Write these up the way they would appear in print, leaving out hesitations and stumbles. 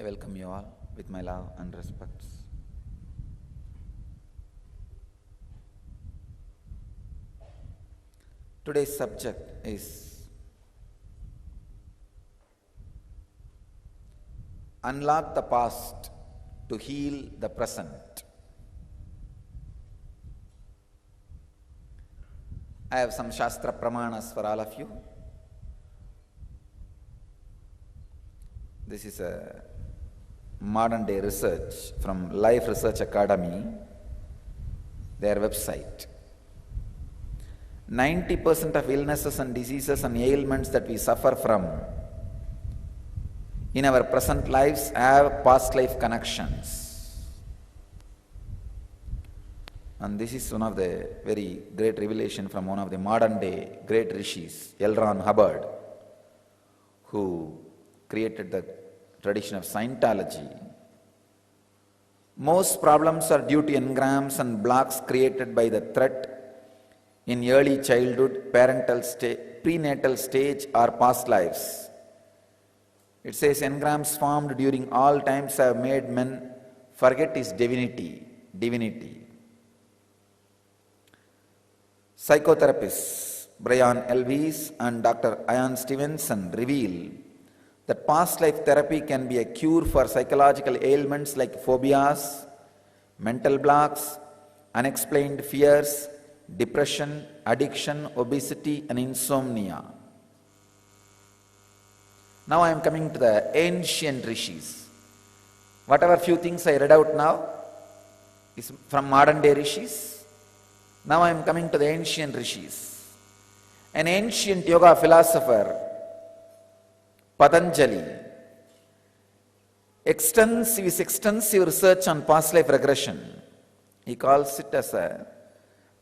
I welcome you all with my love and respects. Today's subject is unlock the past to heal the present. I have some Shastra Pramanas for all of you. This is a modern day research from Life Research Academy, their website. 90% of illnesses and diseases and ailments that we suffer from in our present lives have past life connections. And this is one of the very great revelation from one of the modern day great rishis, L. Ron Hubbard, who created the tradition of Scientology. Most problems are due to engrams and blocks created by the threat in early childhood, prenatal stage or past lives. It says engrams formed during all times have made men forget his divinity. Psychotherapists Brian Elvis and Dr. Ian Stevenson reveal that past life therapy can be a cure for psychological ailments like phobias, mental blocks, unexplained fears, depression, addiction, obesity, and insomnia. Now I am coming to the ancient rishis. Whatever few things I read out now is from modern day rishis. Now I am coming to the ancient rishis. An ancient yoga philosopher, Patanjali, extensive research on past life regression. He calls it as a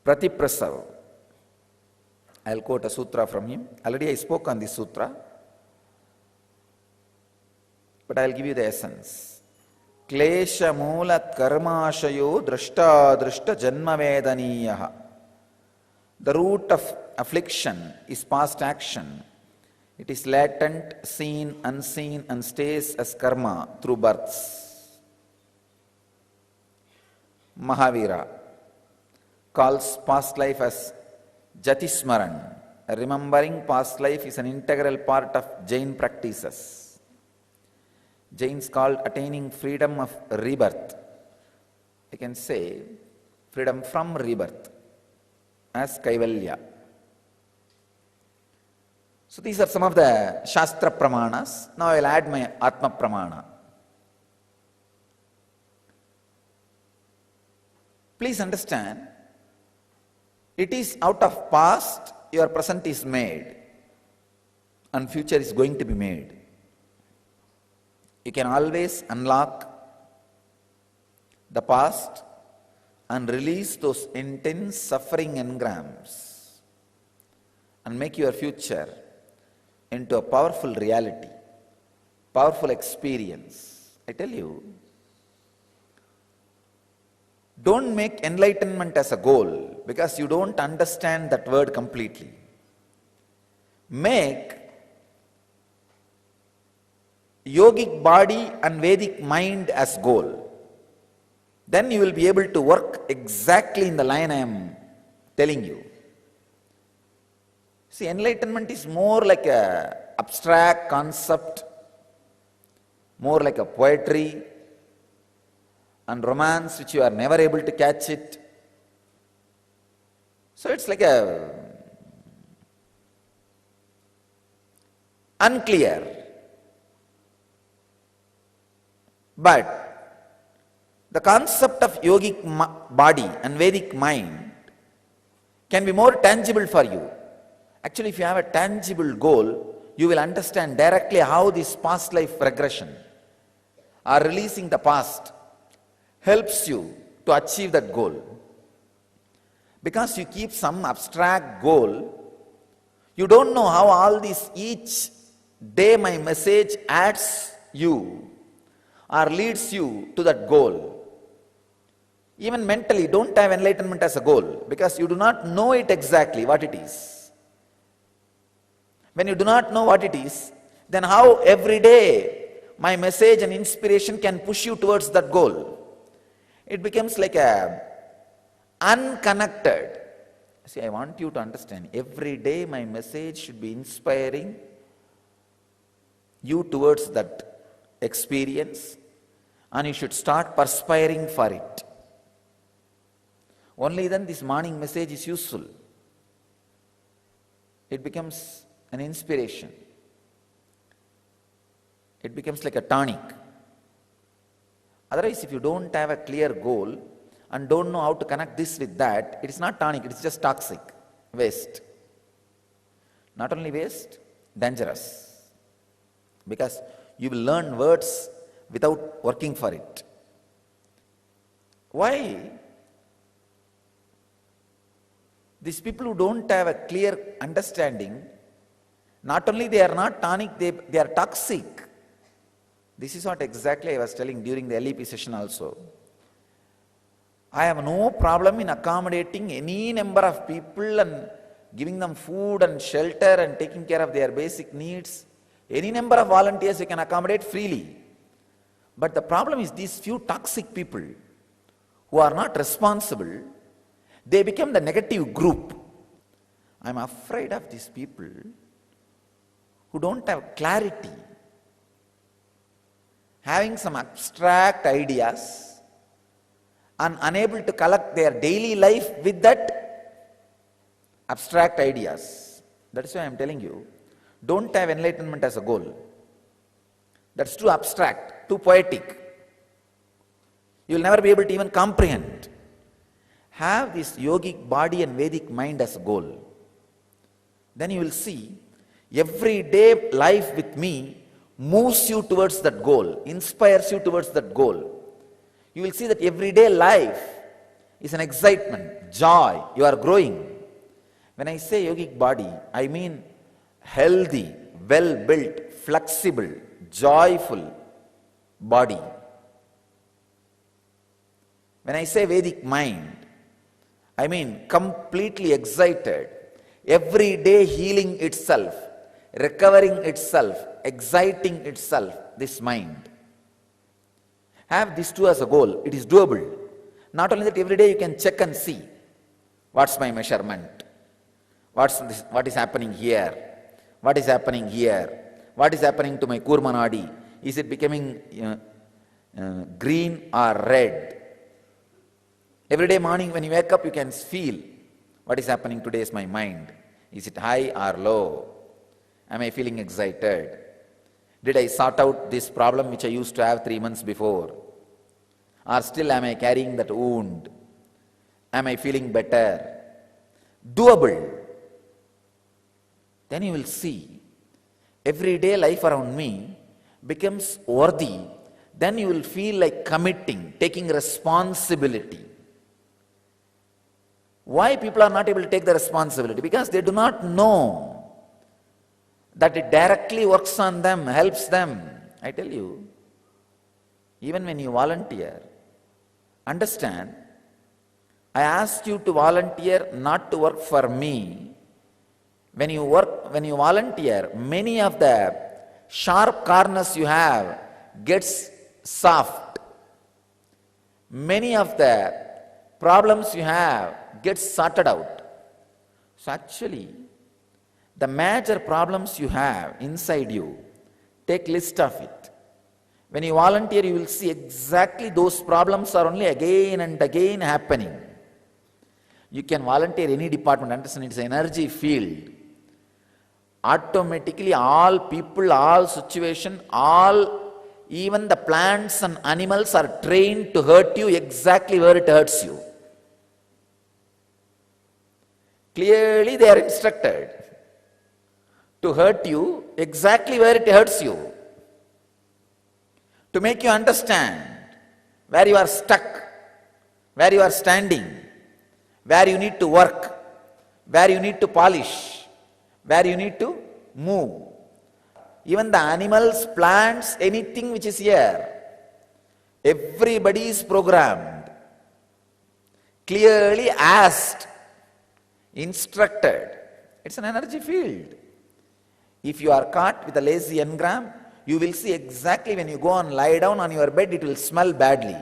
Pratiprasav. I'll quote a sutra from him. Already I spoke on this sutra, but I'll give you the essence. Klesha moola karmashayo drashta janma vedaniyaha. The root of affliction is past action. It is latent, seen, unseen, and stays as karma through births. Mahavira calls past life as Jatismaran. Remembering past life is an integral part of Jain practices. Jains called attaining freedom of rebirth. I can say freedom from rebirth as Kaivalya. So these are some of the Shastra Pramanas. Now I will add my Atma Pramana. Please understand, it is out of past your present is made and future is going to be made. You can always unlock the past and release those intense suffering engrams and make your future into a powerful reality, powerful experience. I tell you, don't make enlightenment as a goal because you don't understand that word completely. Make yogic body and Vedic mind as goal. Then you will be able to work exactly in the line I am telling you. See, enlightenment is more like a abstract concept, more like a poetry and romance which you are never able to catch it. So it's like a unclear. But the concept of yogic body and Vedic mind can be more tangible for you. Actually, if you have a tangible goal, you will understand directly how this past life regression or releasing the past helps you to achieve that goal. Because you keep some abstract goal, you don't know how all this each day my message adds you or leads you to that goal. Even mentally, don't have enlightenment as a goal because you do not know it exactly what it is. When you do not know what it is, then how every day my message and inspiration can push you towards that goal. It becomes like a unconnected. See, I want you to understand, every day my message should be inspiring you towards that experience, and you should start perspiring for it. Only then this morning message is useful. It becomes an inspiration. It becomes like a tonic. Otherwise, if you don't have a clear goal and don't know how to connect this with that, it is not tonic, it is just toxic, waste. Not only waste, dangerous. Because you will learn words without working for it. Why? These people who don't have a clear understanding, not only they are not tonic, they are toxic. This is what exactly I was telling during the LEP session also. I have no problem in accommodating any number of people and giving them food and shelter and taking care of their basic needs. Any number of volunteers you can accommodate freely. But the problem is these few toxic people who are not responsible, they become the negative group. I'm afraid of these people who don't have clarity, having some abstract ideas and unable to collect their daily life with that abstract ideas. That's why I'm telling you, don't have enlightenment as a goal. That's too abstract, too poetic. You'll never be able to even comprehend. Have this yogic body and Vedic mind as a goal. Then you will see everyday life with me moves you towards that goal, inspires you towards that goal. You will see that everyday life is an excitement, joy, you are growing. When I say yogic body, I mean healthy, well-built, flexible, joyful body. When I say Vedic mind, I mean completely excited, every day healing itself, recovering itself, exciting itself, this mind. Have these two as a goal. It is doable. Not only that, every day you can check and see, what's my measurement? What is happening here? What is happening here? What is happening to my Kurmanadi? Is it becoming green or red? Every day morning when you wake up, you can feel what is happening today is my mind. Is it high or low? Am I feeling excited? Did I sort out this problem which I used to have 3 months before? Or still am I carrying that wound? Am I feeling better? Doable. Then you will see everyday life around me becomes worthy. Then you will feel like committing, taking responsibility. Why people are not able to take the responsibility? Because they do not know that it directly works on them, helps them. I tell you, even when you volunteer, understand, I asked you to volunteer not to work for me. When you volunteer, many of the sharp corners you have gets soft. Many of the problems you have gets sorted out. So actually, the major problems you have inside you, take list of it. When you volunteer, you will see exactly those problems are only again and again happening. You can volunteer any department, understand it's an energy field. Automatically all people, all situation, even the plants and animals are trained to hurt you exactly where it hurts you. Clearly they are instructed to hurt you exactly where it hurts you. To make you understand where you are stuck, where you are standing, where you need to work, where you need to polish, where you need to move. Even the animals, plants, anything which is here, everybody is programmed, clearly asked, instructed. It's an energy field. If you are caught with a lazy engram, you will see exactly when you go and lie down on your bed, it will smell badly.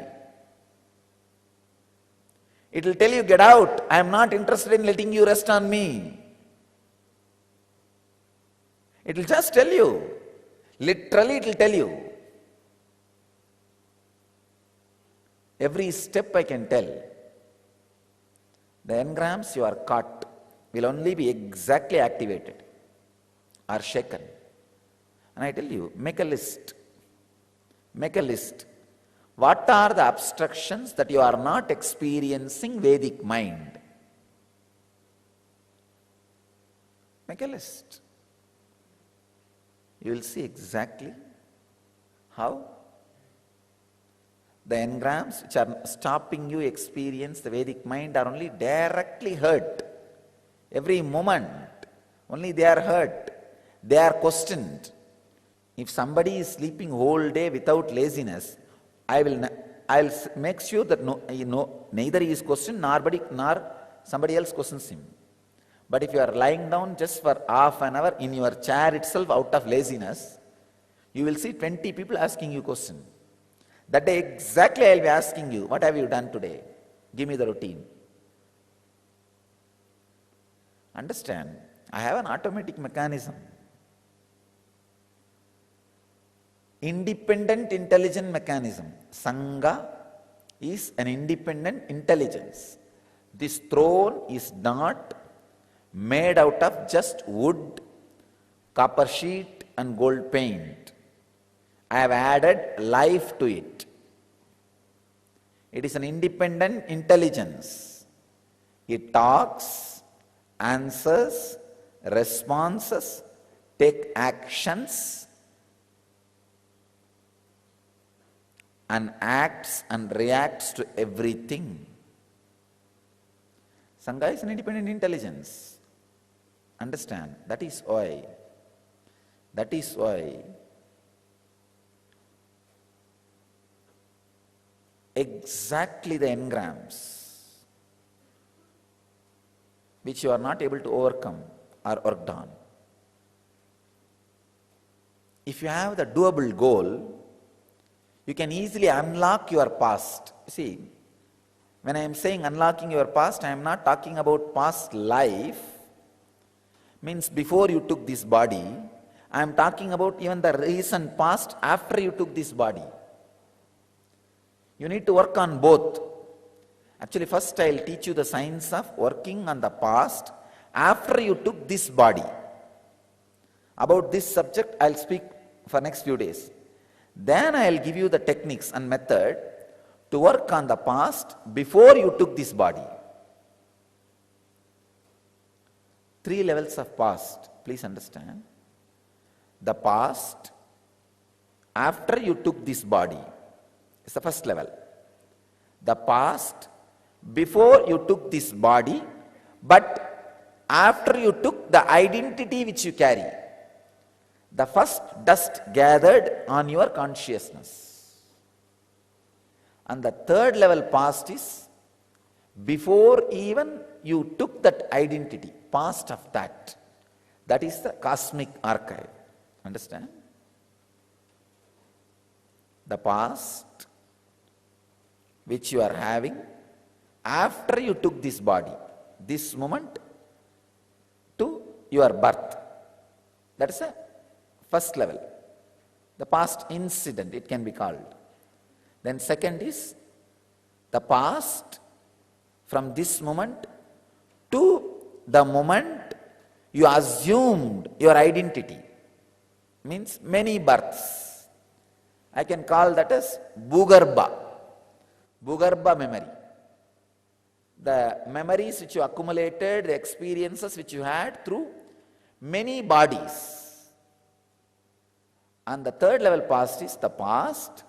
It will tell you, get out, I am not interested in letting you rest on me. It will just tell you, literally it will tell you. Every step I can tell. The engrams you are caught will only be exactly activated or shaken. And I tell you, make a list. Make a list. What are the obstructions that you are not experiencing Vedic mind? Make a list. You will see exactly how the engrams which are stopping you experience the Vedic mind are only directly hurt. Every moment, only they are hurt. They are questioned. If somebody is sleeping whole day without laziness, I'll make sure that neither he is questioned nor somebody else questions him. But if you are lying down just for half an hour in your chair itself out of laziness, you will see 20 people asking you question. That day exactly I will be asking you, what have you done today? Give me the routine. Understand, I have an automatic mechanism. Independent intelligent mechanism. Sangha is an independent intelligence. This throne is not made out of just wood, copper sheet and gold paint. I have added life to it. It is an independent intelligence. It talks, answers, responses, take actions, and acts and reacts to everything. Sangha is an independent intelligence. Understand? That is why exactly the engrams which you are not able to overcome are worked on. If you have the doable goal, you can easily unlock your past. See, when I am saying unlocking your past, I am not talking about past life, means before you took this body. I am talking about even the recent past after you took this body. You need to work on both. Actually, first I will teach you the science of working on the past after you took this body. About this subject I will speak for next few days. Then I will give you the techniques and method to work on the past before you took this body. 3 levels of past, please understand. The past after you took this body is the first level. The past before you took this body, but after you took the identity which you carry. The first dust gathered on your consciousness. And the 3rd level past is before even you took that identity, past of that. That is the cosmic archive. Understand? The past which you are having after you took this body, this moment to your birth. That is a first level. The past incident, it can be called. Then second is the past from this moment to the moment you assumed your identity. Means many births. I can call that as Bhugarbha. Bhugarbha memory. The memories which you accumulated, the experiences which you had through many bodies. And the 3rd level past is the past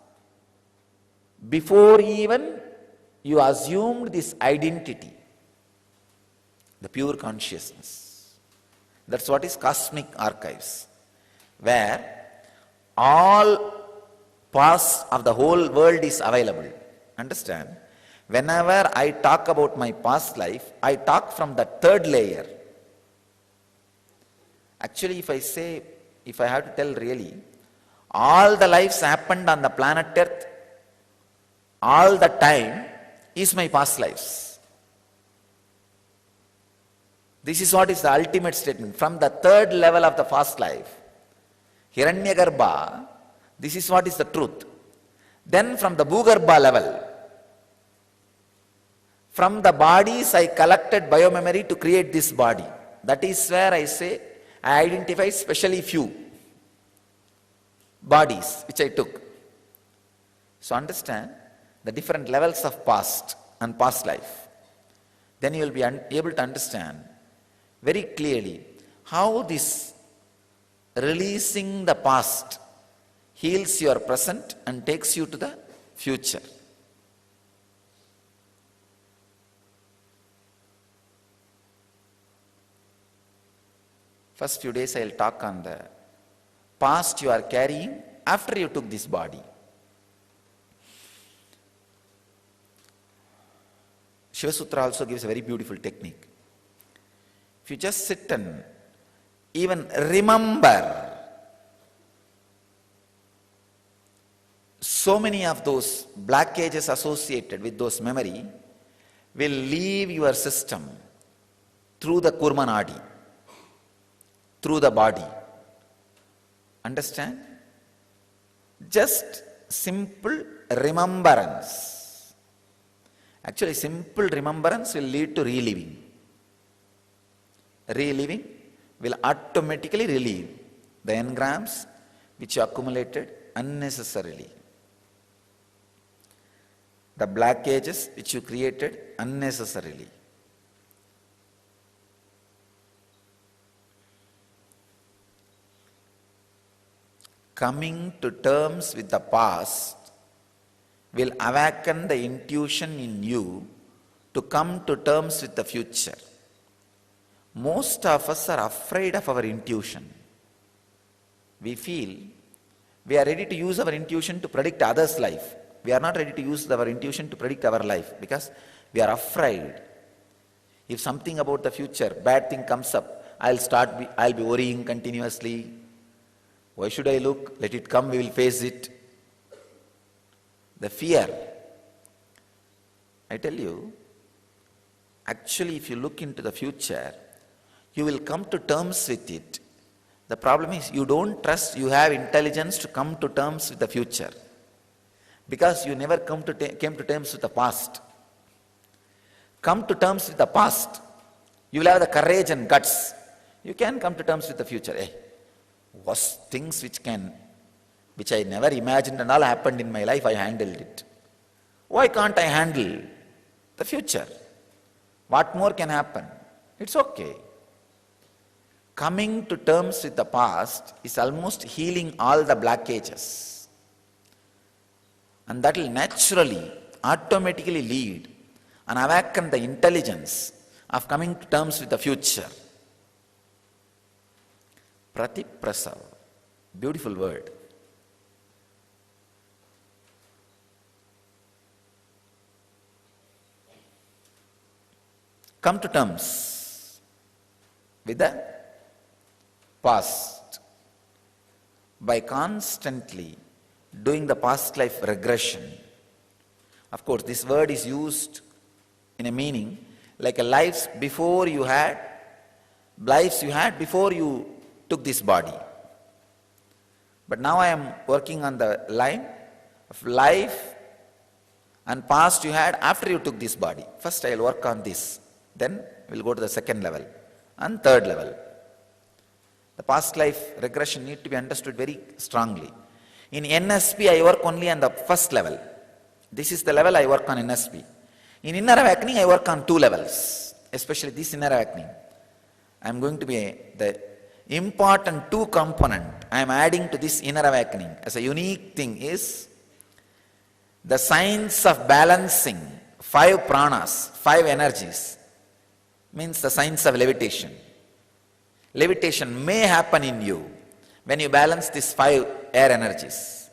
before even you assumed this identity, the pure consciousness. That's what is cosmic archives, where all past of the whole world is available. Understand? Whenever I talk about my past life, I talk from the 3rd layer. Actually, if I have to tell really, all the lives happened on the planet Earth, all the time is my past lives. This is what is the ultimate statement. From the third level of the past life, Hiranyagarbha, this is what is the truth. Then from the Bhugarbha level, from the bodies I collected biomemory to create this body. That is where I say I identify specially few bodies which I took. So understand the different levels of past and past life. Then you will be able to understand very clearly how this releasing the past heals your present and takes you to the future. First few days I will talk on the past you are carrying after you took this body. Shiva Sutra also gives a very beautiful technique. If you just sit and even remember so many of those blockages associated with those memory will leave your system through the Kurma Nadi, through the body. Understand? Just simple remembrance. Actually, simple remembrance will lead to reliving. Reliving will automatically relieve the engrams which you accumulated unnecessarily, the blockages which you created unnecessarily. Coming to terms with the past will awaken the intuition in you to come to terms with the future. Most of us are afraid of our intuition. We feel we are ready to use our intuition to predict others' life. We are not ready to use our intuition to predict our life because we are afraid. If something about the future, bad thing comes up, I'll be worrying continuously. Why should I look? Let it come, we will face it. The fear. I tell you, actually if you look into the future, you will come to terms with it. The problem is you don't trust you have intelligence to come to terms with the future because you never came to terms with the past. Come to terms with the past. You will have the courage and guts. You can come to terms with the future. Was things which I never imagined and all happened in my life, I handled it. Why can't I handle the future? What more can happen? It's okay. Coming to terms with the past is almost healing all the blockages. And that will naturally, automatically lead and awaken the intelligence of coming to terms with the future. Pratiprasav, beautiful word. Come to terms with the past by constantly doing the past life regression. Of course, this word is used in a meaning like a lives you had before you took this body. But now I am working on the line of life and past you had after you took this body. First I will work on this. Then we will go to the second level and third level. The past life regression need to be understood very strongly. In NSP, I work only on the first level. This is the level I work on NSP. In inner awakening, I work on two levels, especially this inner awakening. I am going to be the important two component I am adding to this inner awakening as a unique thing is the science of balancing 5 pranas, 5 energies, means the science of levitation. Levitation may happen in you when you balance these 5 air energies.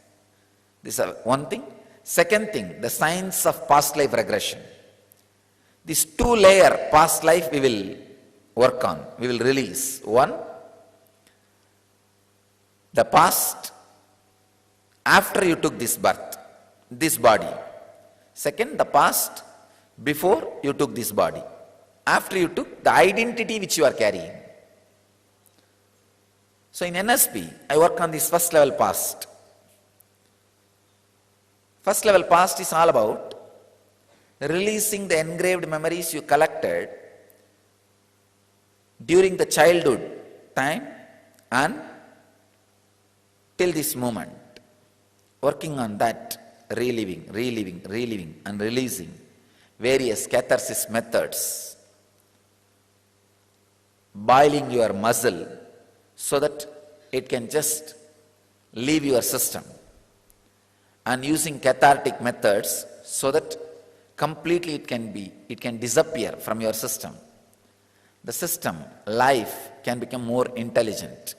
This is one thing. Second thing, the science of past life regression. This 2-layer past life we will work on, we will release. One, the past after you took this birth, this body. Second, the past, before you took this body. After you took the identity which you are carrying. So in NSP, I work on this first level past. First level past is all about releasing the engraved memories you collected during the childhood time and till this moment. Working on that, reliving and releasing various catharsis methods. Boiling your muscle so that it can just leave your system, and using cathartic methods so that completely it can disappear from your system. The system, life, can become more intelligent,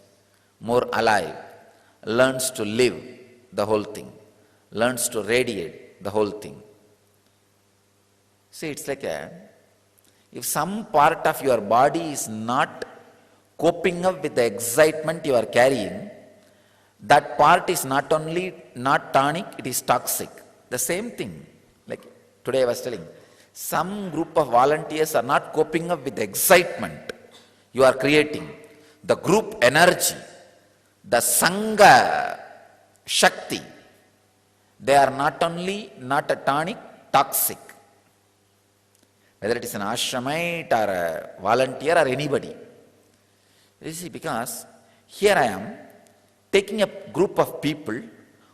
more alive, learns to live the whole thing, learns to radiate the whole thing. See, it's like if some part of your body is not coping up with the excitement you are carrying, that part is not only not tonic, it is toxic. The same thing, like today I was telling, some group of volunteers are not coping up with the excitement you are creating, the group energy, the Sangha Shakti. They are not only not a tonic, toxic. Whether it is an ashramite or a volunteer or anybody. You see, because here I am taking a group of people,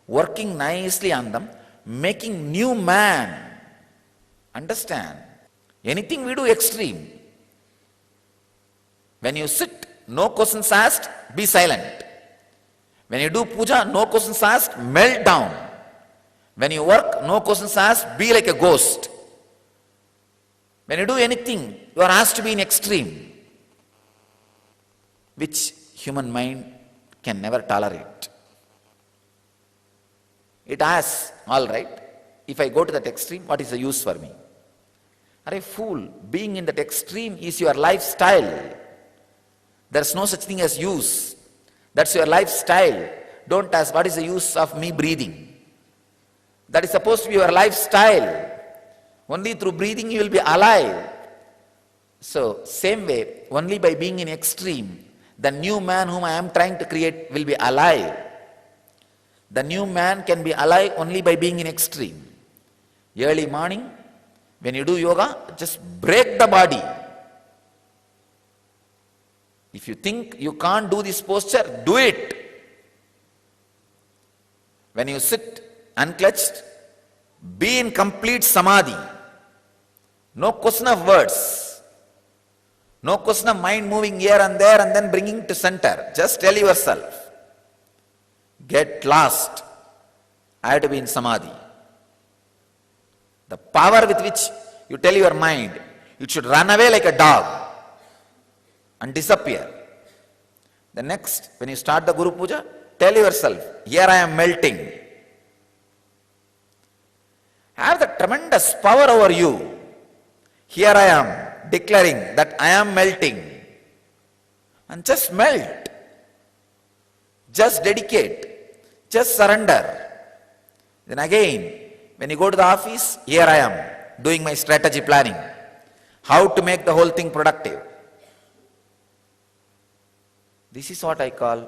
working nicely on them, making new man. Understand? Anything we do extreme. When you sit, no questions asked, be silent. When you do puja, no questions asked, melt down. When you work, no questions asked, be like a ghost. When you do anything, you are asked to be in extreme, which human mind can never tolerate. It asks, all right, if I go to that extreme, what is the use for me? Arey fool, being in that extreme is your lifestyle. There's no such thing as use. That's your lifestyle. Don't ask, what is the use of me breathing? That is supposed to be your lifestyle. Only through breathing you will be alive. So, same way, only by being in extreme, the new man whom I am trying to create will be alive. The new man can be alive only by being in extreme. Early morning, when you do yoga, just break the body. If you think you can't do this posture, do it. When you sit unclutched, be in complete samadhi. No question of words. No question of mind moving here and there and then bringing to center. Just tell yourself, get lost. I have to be in samadhi. The power with which you tell your mind, it should run away like a dog and disappear. The next, when you start the Guru Puja, tell yourself, here I am melting. Have the tremendous power over you. Here I am declaring that I am melting. And just melt. Just dedicate. Just surrender. Then again, when you go to the office, here I am doing my strategy planning. How to make the whole thing productive. This is what I call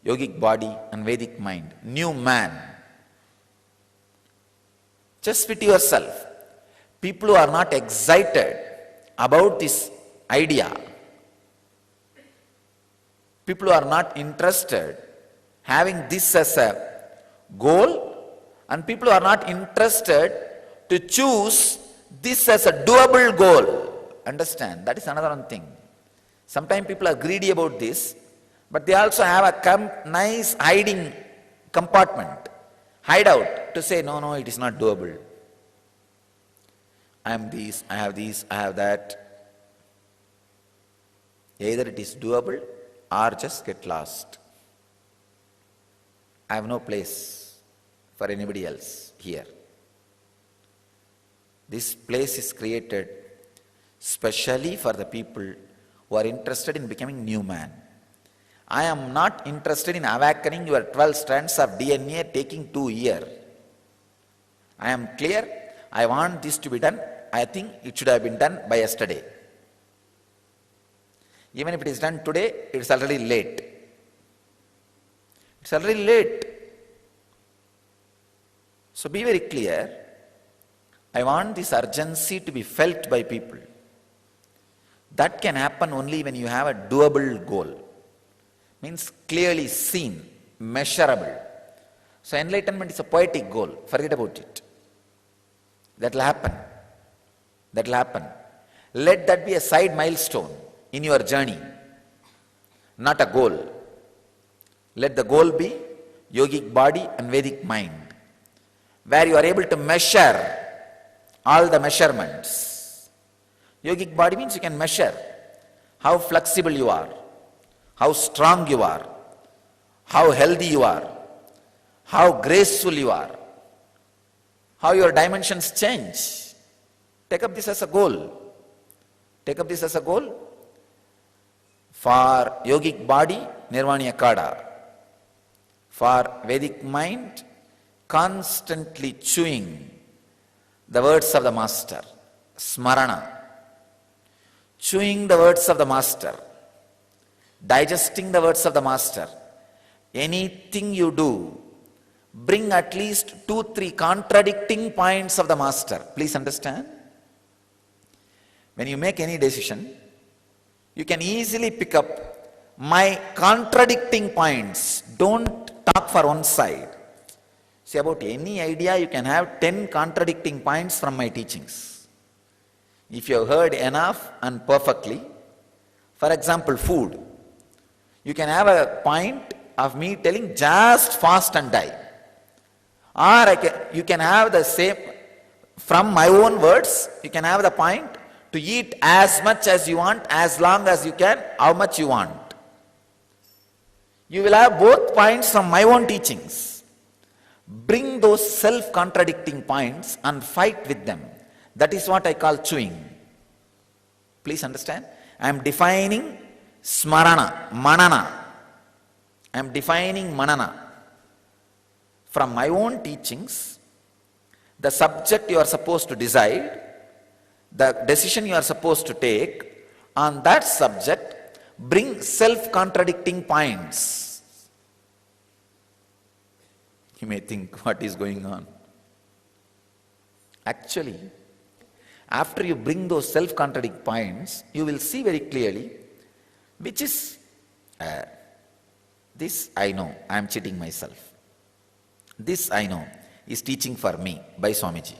yogic body and Vedic mind. New man. Just fit yourself. People who are not excited about this idea, people who are not interested having this as a goal, and people who are not interested to choose this as a doable goal. Understand? That is another one thing. Sometimes people are greedy about this, but they also have a nice hiding compartment, hideout to say, no, it is not doable. I am this, I have this, I have that. Either it is doable or just get lost. I have no place for anybody else here. This place is created specially for the people who are interested in becoming new man. I am not interested in awakening your 12 strands of DNA taking 2 years. I am clear. I want this to be done. I think it should have been done by yesterday. Even if it is done today, it's already late. It's already late. So be very clear. I want this urgency to be felt by people. That can happen only when you have a doable goal. Means clearly seen, measurable. So enlightenment is a poetic goal. Forget about it. That will happen. That will happen. Let that be a side milestone in your journey, not a goal. Let the goal be yogic body and Vedic mind, where you are able to measure all the measurements. Yogic body means you can measure how flexible you are, how strong you are, how healthy you are, how graceful you are, how your dimensions change. Take up this as a goal. Take up this as a goal. For yogic body, Nirvana Kada. For Vedic mind, constantly chewing the words of the Master, Smarana. Chewing the words of the Master, digesting the words of the Master. Anything you do, bring at least 2-3 contradicting points of the Master. Please understand. When you make any decision, you can easily pick up my contradicting points. Don't talk for one side. See, about any idea, you can have 10 contradicting points from my teachings. If you have heard enough and perfectly, for example, food, you can have a point of me telling just fast and die. Or you can have the same, from my own words, you can have the point to eat as much as you want, as long as you can, how much you want. You will have both points from my own teachings. Bring those self-contradicting points and fight with them. That is what I call chewing. Please understand. I am defining smarana, manana. I am defining manana. From my own teachings, the subject you are supposed to decide, the decision you are supposed to take on that subject, bring self-contradicting points. You may think, what is going on? Actually, after you bring those self-contradicting points, you will see very clearly which is, this I know, I am cheating myself. This I know is teaching for me by Swamiji.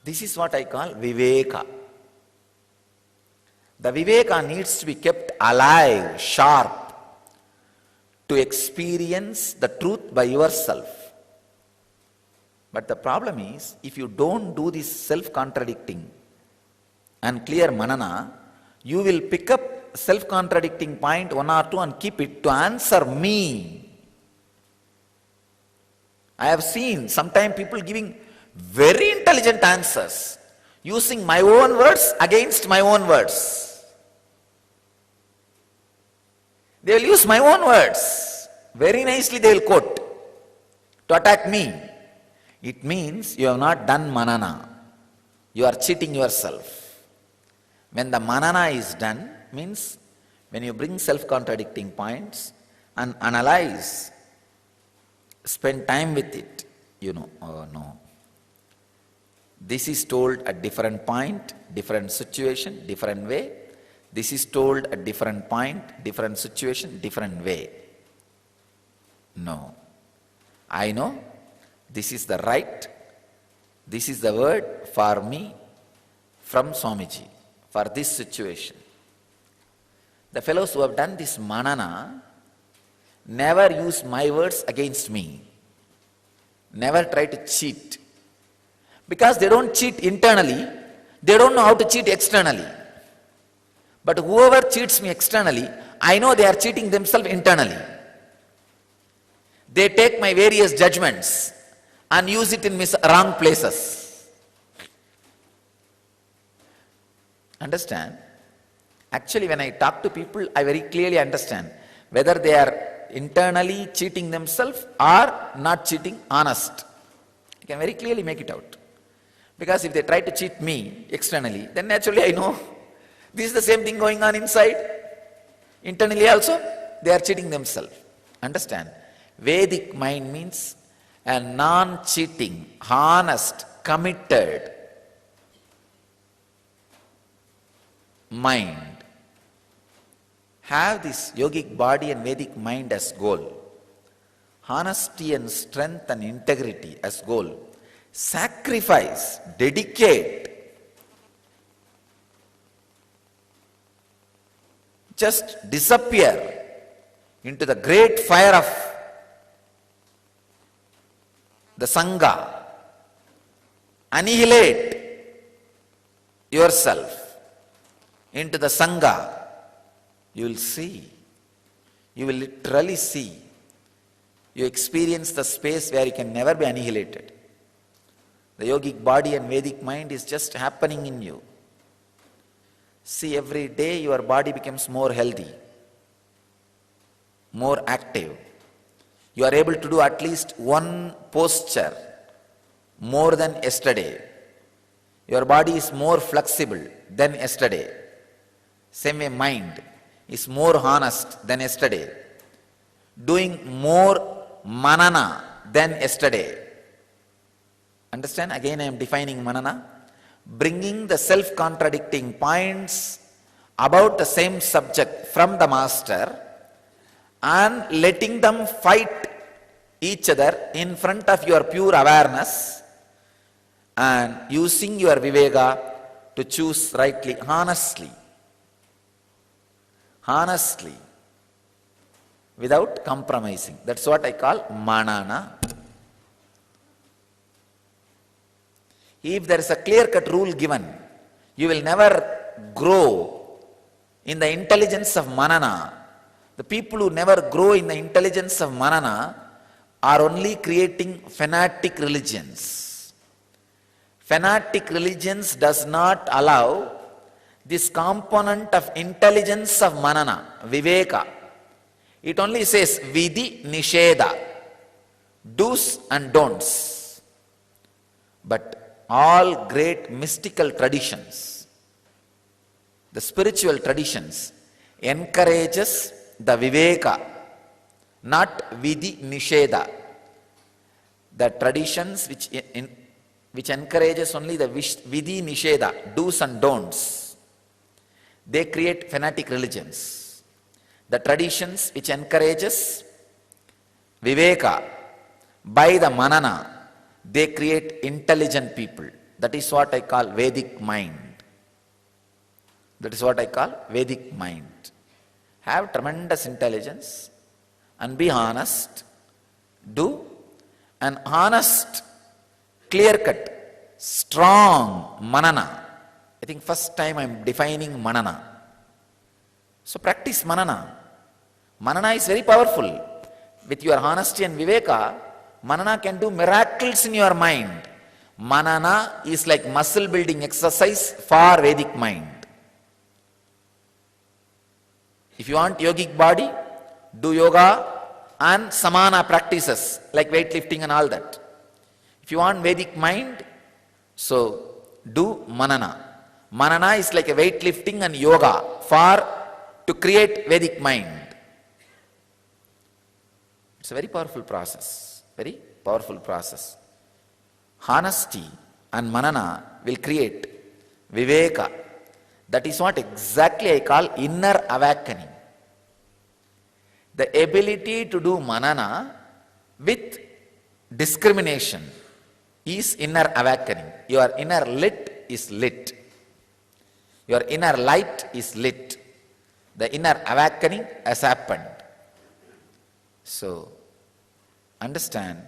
This is what I call Viveka. The Viveka needs to be kept alive, sharp, to experience the truth by yourself. But the problem is, if you don't do this self-contradicting and clear manana, you will pick up self-contradicting point 1 or 2 and keep it to answer me. I have seen sometimes people giving very intelligent answers, using my own words against my own words. They will use my own words. Very nicely they will quote to attack me. It means you have not done manana. You are cheating yourself. When the manana is done, means when you bring self-contradicting points and analyze, spend time with it, you know, oh no. This is told at different point, different situation, different way. This is told at different point, different situation, different way. No. I know this is the right, this is the word for me from Swamiji, for this situation. The fellows who have done this manana never use my words against me. Never try to cheat. Because they don't cheat internally, they don't know how to cheat externally. But whoever cheats me externally, I know they are cheating themselves internally. They take my various judgments and use it in wrong places. Understand? Actually, when I talk to people, I very clearly understand whether they are internally cheating themselves or not cheating, honest. I can very clearly make it out. Because if they try to cheat me externally, then naturally I know this is the same thing going on inside. Internally also, they are cheating themselves. Understand? Vedic mind means a non-cheating, honest, committed mind. Have this yogic body and Vedic mind as goal. Honesty and strength and integrity as goal. Sacrifice, dedicate. Just disappear into the great fire of the Sangha. Annihilate yourself into the Sangha. You will see. You will literally see. You experience the space where you can never be annihilated. The yogic body and Vedic mind is just happening in you. See, every day your body becomes more healthy, more active. You are able to do at least one posture more than yesterday. Your body is more flexible than yesterday. Same way mind is more honest than yesterday. Doing more manana than yesterday. Understand? Again I am defining manana. Bringing the self-contradicting points about the same subject from the master and letting them fight each other in front of your pure awareness and using your viveka to choose rightly, honestly, without compromising. That's what I call manana. If there is a clear-cut rule given, you will never grow in the intelligence of manana. The people who never grow in the intelligence of manana are only creating fanatic religions. Fanatic religions does not allow this component of intelligence of manana, viveka. It only says vidhi nisheda, do's and don'ts. But all great mystical traditions, the spiritual traditions, encourages the viveka, not vidhi nisheda. The traditions which encourages only the vidhi nisheda, do's and don'ts, they create fanatic religions. The traditions which encourages viveka by the manana, they create intelligent people. That is what I call Vedic mind. That is what I call Vedic mind. Have tremendous intelligence and be honest. Do an honest, clear-cut, strong manana. I think first time I am defining manana. So practice manana. Manana is very powerful. With your honesty and viveka, manana can do miracles in your mind. Manana is like muscle building exercise for Vedic mind. If you want yogic body, do yoga and samana practices like weightlifting and all that. If you want Vedic mind, so do manana. Manana is like a weightlifting and yoga to create Vedic mind. It's a very powerful process. Very powerful process. Honesty and manana will create viveka. That is what exactly I call inner awakening. The ability to do manana with discrimination is inner awakening. Your inner lit is lit. Your inner light is lit. The inner awakening has happened. So, understand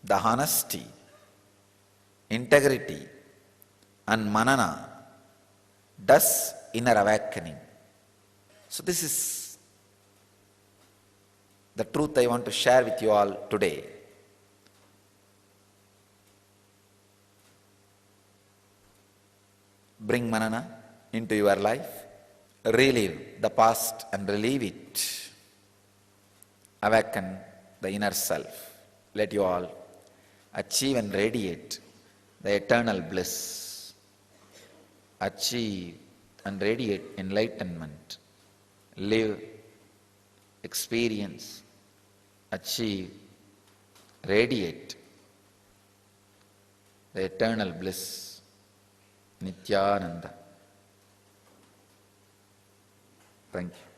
the honesty, integrity and manana does inner awakening. So this is the truth I want to share with you all today. Bring manana into your life. Relive the past and relieve it. Awaken the inner self. Let you all achieve and radiate the eternal bliss. Achieve and radiate enlightenment. Live, experience, achieve, radiate the eternal bliss. Nityananda. Thank you.